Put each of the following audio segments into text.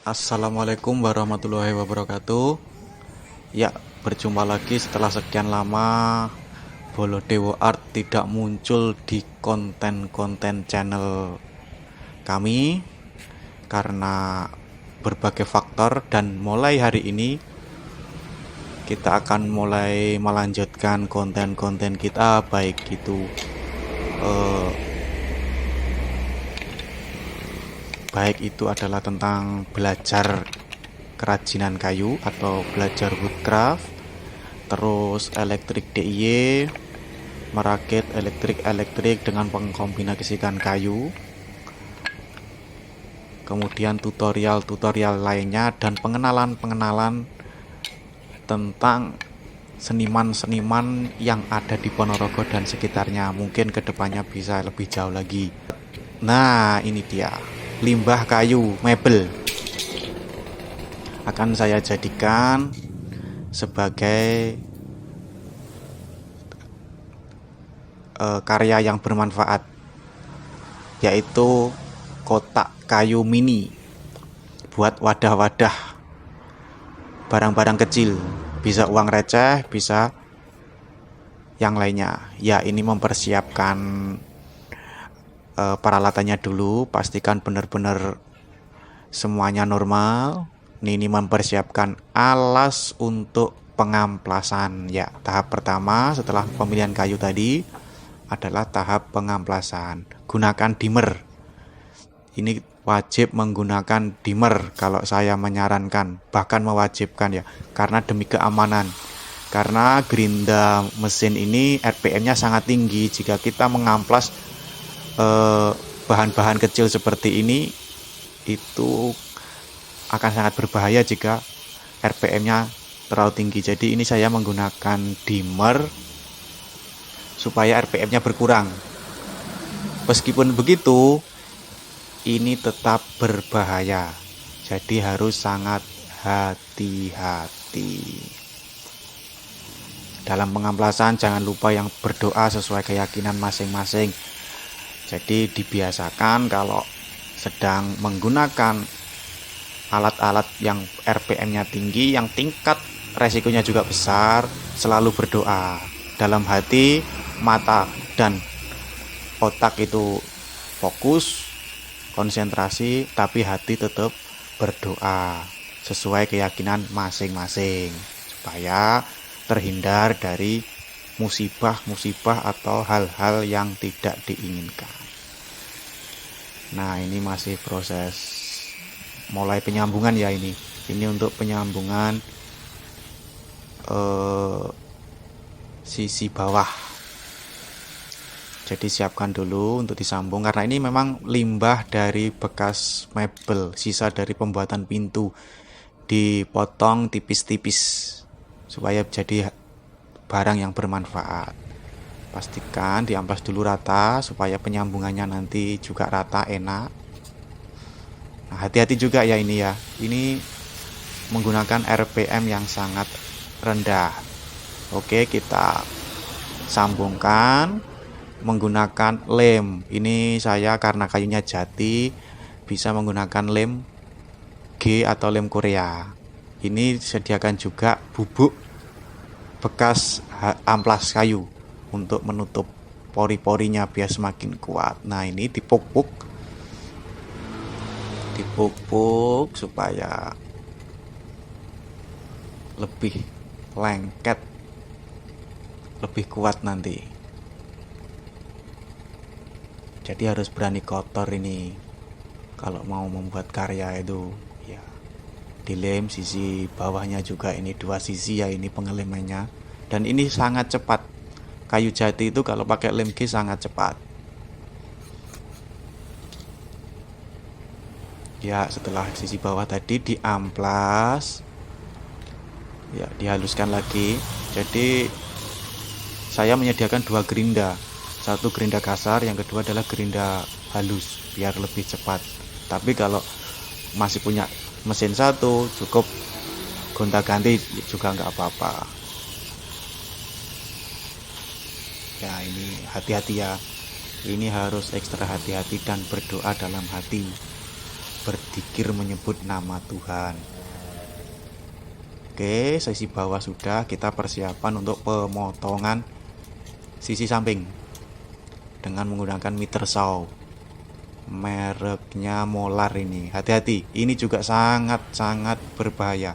Assalamualaikum warahmatullahi wabarakatuh. Ya, berjumpa lagi setelah sekian lama Bolodewo Art tidak muncul di konten-konten channel kami karena berbagai faktor, dan mulai hari ini kita akan mulai melanjutkan konten-konten kita, baik itu adalah tentang belajar kerajinan kayu atau belajar woodcraft, terus elektrik DIY, merakit elektrik dengan mengkombinasikan kayu, kemudian tutorial lainnya, dan pengenalan tentang seniman-seniman yang ada di Ponorogo dan sekitarnya. Mungkin kedepannya bisa lebih jauh lagi. Nah, ini dia limbah kayu mebel akan saya jadikan sebagai karya yang bermanfaat, yaitu kotak kayu mini buat wadah-wadah barang-barang kecil, bisa uang receh, bisa yang lainnya. Ya, ini mempersiapkan peralatannya dulu, pastikan benar-benar semuanya normal. Ini mempersiapkan alas untuk pengamplasan. Ya, tahap pertama setelah pemilihan kayu tadi adalah tahap pengamplasan. Gunakan dimmer. Ini wajib menggunakan dimmer kalau saya menyarankan, bahkan mewajibkan ya, karena demi keamanan. Karena gerinda mesin ini RPM-nya sangat tinggi. Jika kita mengamplas bahan-bahan kecil seperti ini, itu akan sangat berbahaya jika RPM-nya terlalu tinggi. Jadi ini saya menggunakan dimmer supaya RPM-nya berkurang. Meskipun begitu, ini tetap berbahaya. Jadi harus sangat hati-hati. Dalam pengamplasan jangan lupa yang berdoa sesuai keyakinan masing-masing. Jadi dibiasakan kalau sedang menggunakan alat-alat yang RPM-nya tinggi, yang tingkat resikonya juga besar, selalu berdoa. Dalam hati, mata, dan otak itu fokus, konsentrasi, tapi hati tetap berdoa sesuai keyakinan masing-masing, supaya terhindar dari musibah-musibah atau hal-hal yang tidak diinginkan. Nah, ini masih proses mulai penyambungan ya. Ini untuk penyambungan sisi bawah. Jadi siapkan dulu untuk disambung, karena ini memang limbah dari bekas mebel, sisa dari pembuatan pintu, dipotong tipis-tipis supaya jadi barang yang bermanfaat. Pastikan diamplas dulu rata supaya penyambungannya nanti juga rata, enak. Nah, hati-hati juga ya ini ya. Ini menggunakan RPM yang sangat rendah. Oke, kita sambungkan menggunakan lem. Ini saya karena kayunya jati, bisa menggunakan lem G atau lem Korea. Ini sediakan juga bubuk bekas amplas kayu untuk menutup pori-porinya biar semakin kuat. Nah, ini dipupuk supaya lebih lengket, lebih kuat nanti. Jadi harus berani kotor ini kalau mau membuat karya itu ya. Dilem sisi bawahnya juga, ini dua sisi ya, ini pengelemannya. Dan ini sangat cepat. Kayu jati itu kalau pakai lem G sangat cepat. Ya, setelah sisi bawah tadi diamplas, ya dihaluskan lagi. Jadi saya menyediakan dua gerinda, satu gerinda kasar, yang kedua adalah gerinda halus biar lebih cepat. Tapi kalau masih punya mesin satu, cukup gonta-ganti juga nggak apa-apa. Ya, ini hati-hati ya. Ini harus ekstra hati-hati dan berdoa dalam hati. berzikir menyebut nama Tuhan. Oke, sisi bawah sudah, kita persiapan untuk pemotongan sisi samping dengan menggunakan meter saw. Mereknya Molar ini. Hati-hati, ini juga sangat-sangat berbahaya.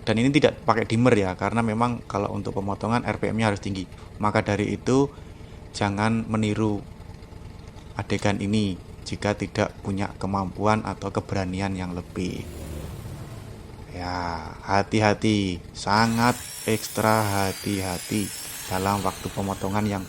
Dan ini tidak pakai dimmer ya, karena memang kalau untuk pemotongan RPM-nya harus tinggi. Maka dari itu jangan meniru adegan ini jika tidak punya kemampuan atau keberanian yang lebih. Ya, hati-hati, sangat ekstra hati-hati dalam waktu pemotongan yang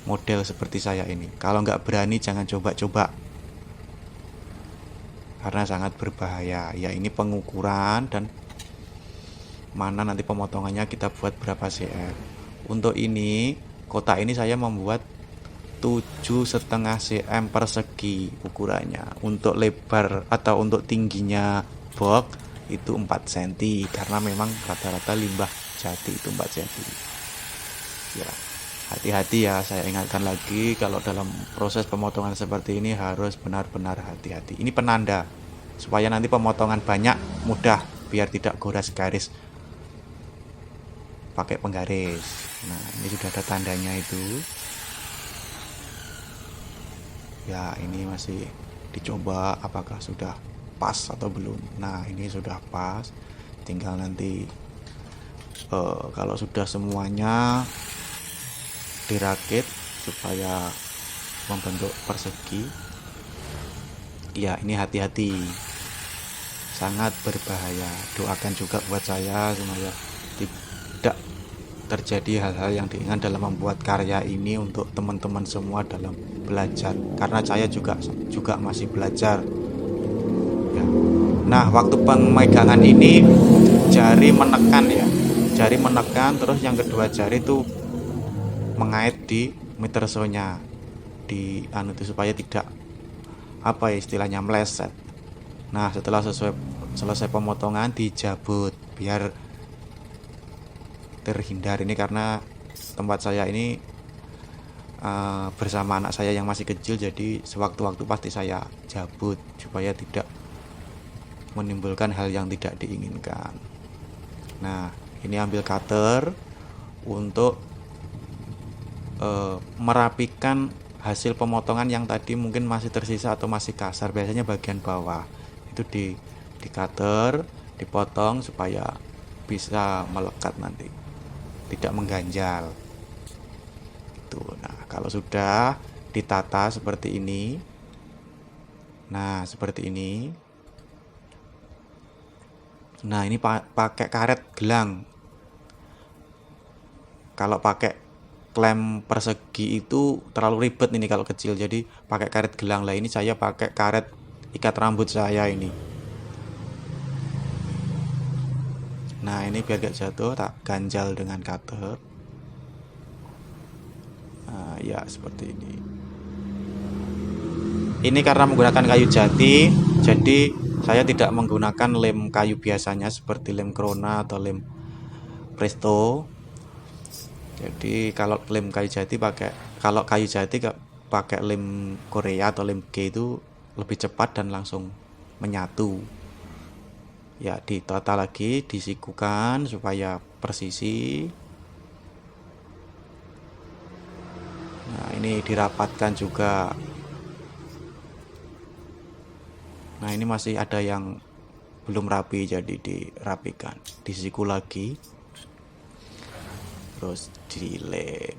model seperti saya ini. Kalau nggak berani jangan coba-coba, karena sangat berbahaya. Ya, ini pengukuran dan mana nanti pemotongannya kita buat berapa cm. Untuk ini, kotak ini saya membuat 7,5 cm persegi ukurannya. Untuk lebar atau untuk tingginya box itu 4 cm, karena memang rata-rata limbah jati itu 4 cm. Ya, hati-hati ya, saya ingatkan lagi kalau dalam proses pemotongan seperti ini harus benar-benar hati-hati. Ini penanda supaya nanti pemotongan banyak mudah, biar tidak goras garis pakai penggaris. Nah, ini sudah ada tandanya itu. Ya, ini masih dicoba apakah sudah pas atau belum. Nah, ini sudah pas, tinggal nanti kalau sudah semuanya dirakit supaya membentuk persegi. Ya, ini hati-hati, sangat berbahaya. Doakan juga buat saya supaya tidak terjadi hal-hal yang diingat dalam membuat karya ini untuk teman-teman semua dalam belajar, karena saya juga masih belajar ya. Nah, waktu pemegangan ini jari menekan ya, jari menekan, terus yang kedua jari itu mengait di meter saw-nya, di itu supaya tidak apa ya istilahnya meleset. Nah, setelah selesai pemotongan dijabut biar terhindar ini, karena tempat saya ini bersama anak saya yang masih kecil, jadi sewaktu-waktu pasti saya jabut supaya tidak menimbulkan hal yang tidak diinginkan. Nah, ini ambil cutter untuk merapikan hasil pemotongan yang tadi mungkin masih tersisa atau masih kasar. Biasanya bagian bawah itu di cutter, dipotong supaya bisa melekat nanti, tidak mengganjal itu. Nah, kalau sudah ditata seperti ini, nah seperti ini, nah ini pakai karet gelang. Kalau pakai klem persegi itu terlalu ribet ini kalau kecil, jadi pakai karet gelang. Lah, ini saya pakai karet ikat rambut saya ini. Nah, ini biar gak jatuh tak ganjal dengan cutter. Nah, ya seperti ini. Ini karena menggunakan kayu jati, jadi saya tidak menggunakan lem kayu biasanya seperti lem Krona atau lem Presto. Jadi kalau lem kayu jati pakai lem Korea atau lem G itu lebih cepat dan langsung menyatu. Ya, ditata lagi, disikukan supaya persisi. Nah, ini dirapatkan juga. Nah, ini masih ada yang belum rapi, jadi dirapikan, disiku lagi, terus dilem.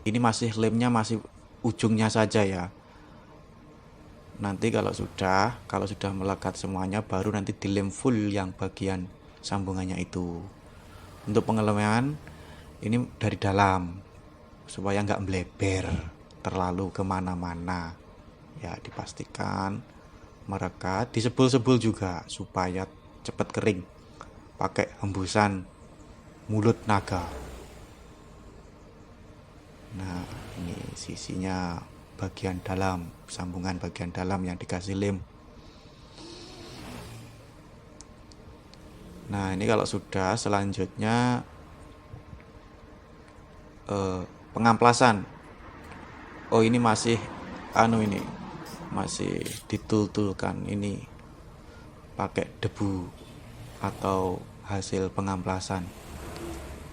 Ini masih lemnya masih ujungnya saja ya. Nanti kalau sudah melekat semuanya, baru nanti dilem full yang bagian sambungannya itu. Untuk pengeleman ini dari dalam supaya nggak melebar terlalu kemana-mana. Ya, dipastikan merekat, disebul-sebul juga supaya cepat kering. Pakai hembusan mulut naga. Nah, ini sisinya bagian dalam, sambungan bagian dalam yang dikasih lem. Nah, ini kalau sudah, selanjutnya pengamplasan. Oh, ini masih ini masih ditul-tulkan, ini pakai debu atau hasil pengamplasan.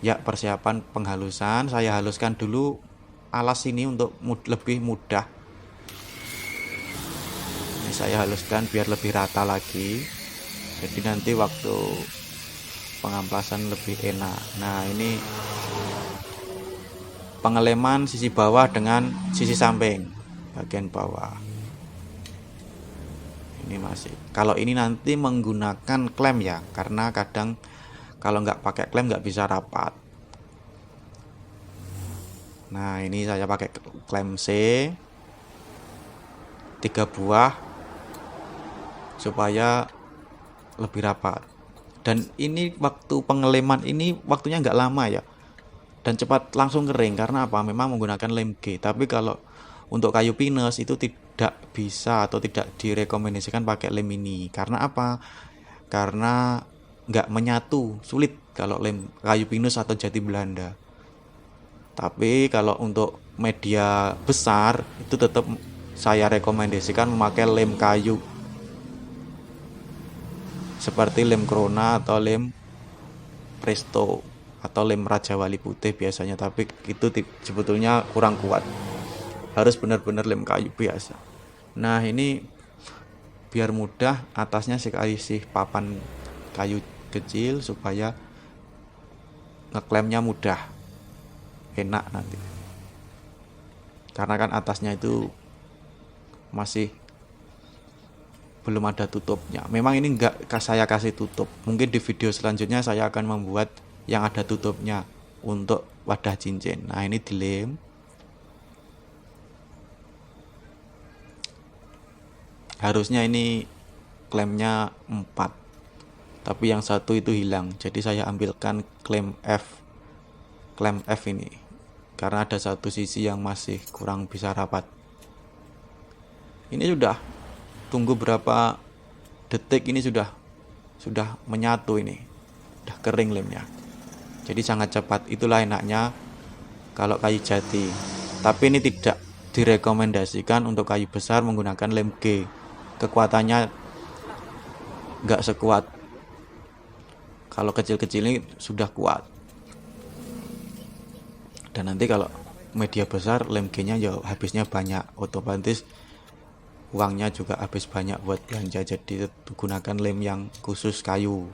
Ya, persiapan penghalusan, saya haluskan dulu alas ini untuk lebih mudah. Ini saya haluskan biar lebih rata lagi, jadi nanti waktu pengamplasan lebih enak. Nah, ini pengeleman sisi bawah dengan sisi samping bagian bawah. Ini masih, kalau ini nanti menggunakan klem ya, karena kadang kalau nggak pakai klem nggak bisa rapat. Nah, ini saya pakai klem C 3 buah supaya lebih rapat. Dan ini waktu pengeleman ini waktunya nggak lama ya, dan cepat langsung kering. Karena apa? Memang menggunakan lem G. Tapi kalau untuk kayu pinus itu tidak bisa atau tidak direkomendasikan pakai lem ini. Karena apa? Karena nggak menyatu, sulit kalau lem kayu pinus atau jati Belanda. Tapi kalau untuk media besar itu tetap saya rekomendasikan memakai lem kayu seperti lem Krona atau lem Presto atau lem Raja Wali Putih biasanya. Tapi itu sebetulnya kurang kuat, harus benar-benar lem kayu biasa. Nah, ini biar mudah, atasnya saya kasih papan kayu kecil supaya ngeklemnya mudah, enak nanti. Karena kan atasnya itu masih belum ada tutupnya. Memang ini enggak saya kasih tutup. Mungkin di video selanjutnya saya akan membuat yang ada tutupnya untuk wadah cincin. Nah, ini dilem. Harusnya ini klemnya 4, tapi yang satu itu hilang. Jadi saya ambilkan klem F ini karena ada satu sisi yang masih kurang bisa rapat. Ini sudah, tunggu berapa detik, ini sudah menyatu, ini sudah kering lemnya. Jadi sangat cepat. Itulah enaknya kalau kayu jati. Tapi ini tidak direkomendasikan untuk kayu besar menggunakan lem G. Kekuatannya nggak sekuat. Kalau kecil-kecil ini sudah kuat. Dan nanti kalau media besar lem G-nya ya habisnya banyak, otomatis uangnya juga habis banyak buat belanja. Jadi gunakan lem yang khusus kayu.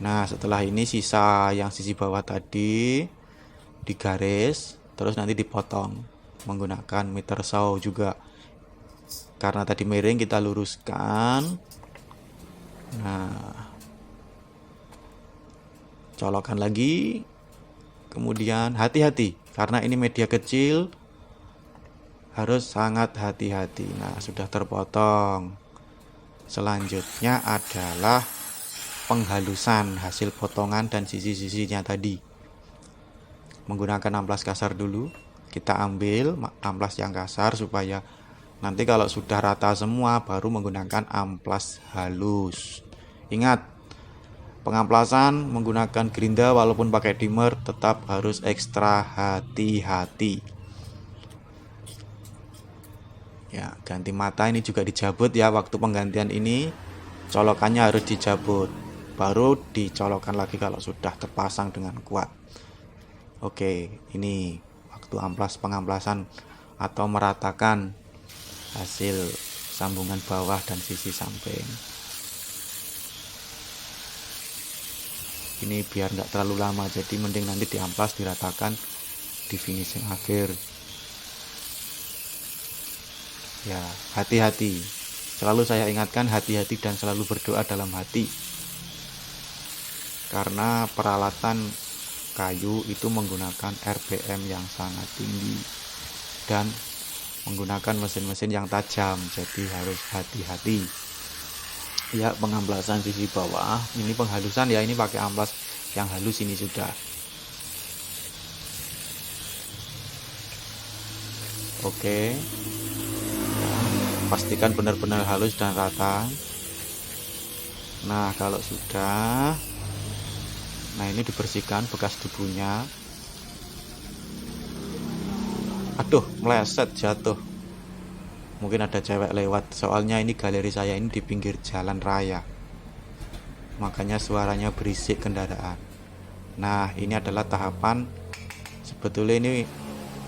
Nah, setelah ini sisa yang sisi bawah tadi digaris, terus nanti dipotong menggunakan meter saw juga. Karena tadi miring, kita luruskan. Nah, colokan lagi. Kemudian hati-hati, karena ini media kecil, harus sangat hati-hati. Nah, sudah terpotong. Selanjutnya adalah penghalusan hasil potongan dan sisi-sisinya tadi. Menggunakan amplas kasar dulu. Kita ambil amplas yang kasar supaya nanti kalau sudah rata semua baru menggunakan amplas halus. Ingat, pengamplasan menggunakan gerinda walaupun pakai dimmer tetap harus ekstra hati-hati. Ya, ganti mata ini juga dijabut ya. Waktu penggantian ini colokannya harus dijabut, baru dicolokkan lagi kalau sudah terpasang dengan kuat. Oke, ini waktu pengamplasan atau meratakan hasil sambungan bawah dan sisi samping. Ini biar nggak terlalu lama, jadi mending nanti diamplas, diratakan di finishing akhir. Ya, hati-hati. Selalu saya ingatkan hati-hati dan selalu berdoa dalam hati. Karena peralatan kayu itu menggunakan RPM yang sangat tinggi dan menggunakan mesin-mesin yang tajam, jadi harus hati-hati. Ya, pengamplasan sisi bawah, ini penghalusan ya, ini pakai amplas yang halus ini sudah. Oke. Pastikan benar-benar halus dan rata. Nah, kalau sudah, nah ini dibersihkan bekas debunya. Aduh, meleset, jatuh. mungkin ada cewek lewat, soalnya ini galeri saya ini di pinggir jalan raya, makanya suaranya berisik kendaraan. Nah, ini adalah tahapan, sebetulnya ini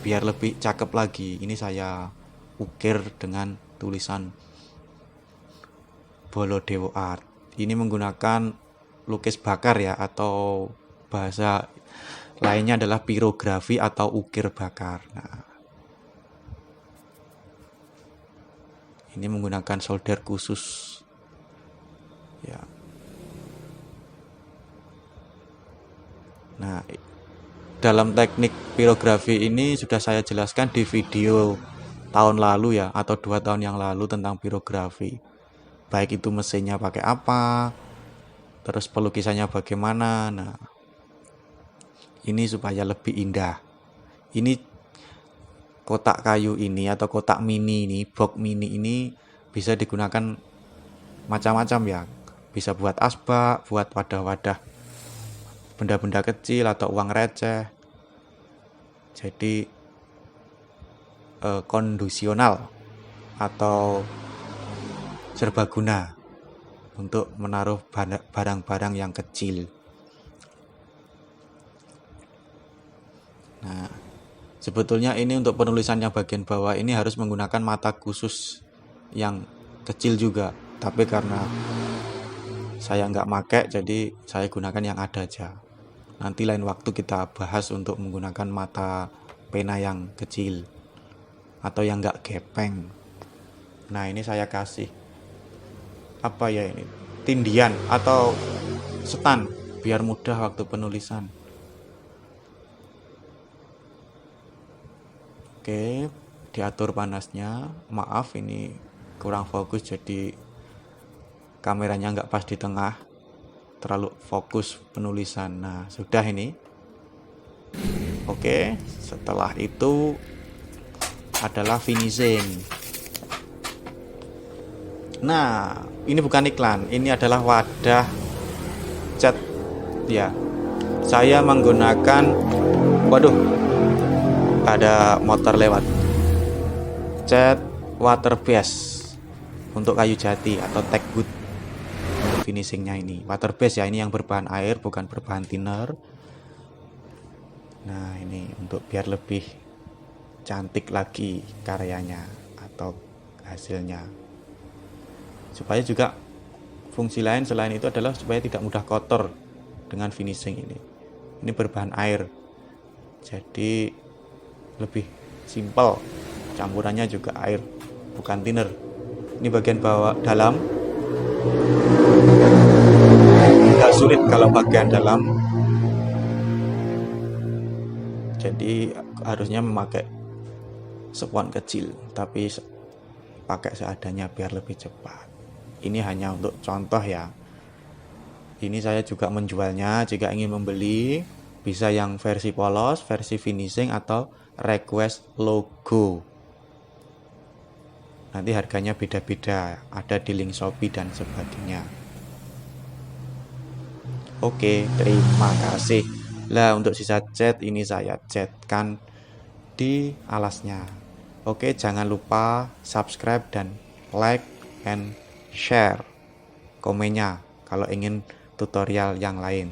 biar lebih cakep lagi, ini saya ukir dengan tulisan Bolodewo Art. Ini menggunakan lukis bakar ya, atau bahasa lainnya adalah pirografi atau ukir bakar. Nah, ini menggunakan solder khusus ya. Nah, dalam teknik pirografi ini sudah saya jelaskan di video tahun lalu ya, atau 2 tahun yang lalu tentang pirografi. Baik itu mesinnya pakai apa, terus pelukisannya bagaimana. Nah, ini supaya lebih indah. Ini kotak kayu ini atau kotak mini ini, box mini ini bisa digunakan macam-macam ya. Bisa buat asbak, buat wadah-wadah benda-benda kecil atau uang receh. Jadi kondusional atau serbaguna untuk menaruh barang-barang yang kecil. Nah, sebetulnya ini untuk penulisan yang bagian bawah ini harus menggunakan mata khusus yang kecil juga, tapi karena saya nggak pakai, jadi saya gunakan yang ada aja. Nanti lain waktu kita bahas untuk menggunakan mata pena yang kecil atau yang nggak gepeng. Nah, ini saya kasih apa ya ini, tindian atau setan biar mudah waktu penulisan. Oke, diatur panasnya. Maaf ini kurang fokus, jadi kameranya nggak pas di tengah, terlalu fokus penulisan. Nah, sudah ini. Oke, setelah itu adalah finishing. Nah, ini bukan iklan, ini adalah wadah cat ya. Saya menggunakan, waduh, ada motor lewat, cat water base untuk kayu jati atau teak wood. Untuk finishingnya ini water base ya, ini yang berbahan air bukan berbahan thinner. Nah, ini untuk biar lebih cantik lagi karyanya atau hasilnya, supaya juga fungsi lain selain itu adalah supaya tidak mudah kotor dengan finishing ini. Ini berbahan air, jadi lebih simpel, campurannya juga air bukan thinner. Ini bagian bawah dalam, tidak sulit kalau bagian dalam, jadi harusnya memakai spons kecil, tapi pakai seadanya biar lebih cepat. Ini hanya untuk contoh ya. Ini saya juga menjualnya, jika ingin membeli bisa yang versi polos, versi finishing, atau request logo. Nanti harganya beda-beda, ada di link Shopee dan sebagainya. Oke, terima kasih. Lah, untuk sisa cat ini saya catkan di alasnya. Oke, jangan lupa subscribe dan like and share komennya kalau ingin tutorial yang lain.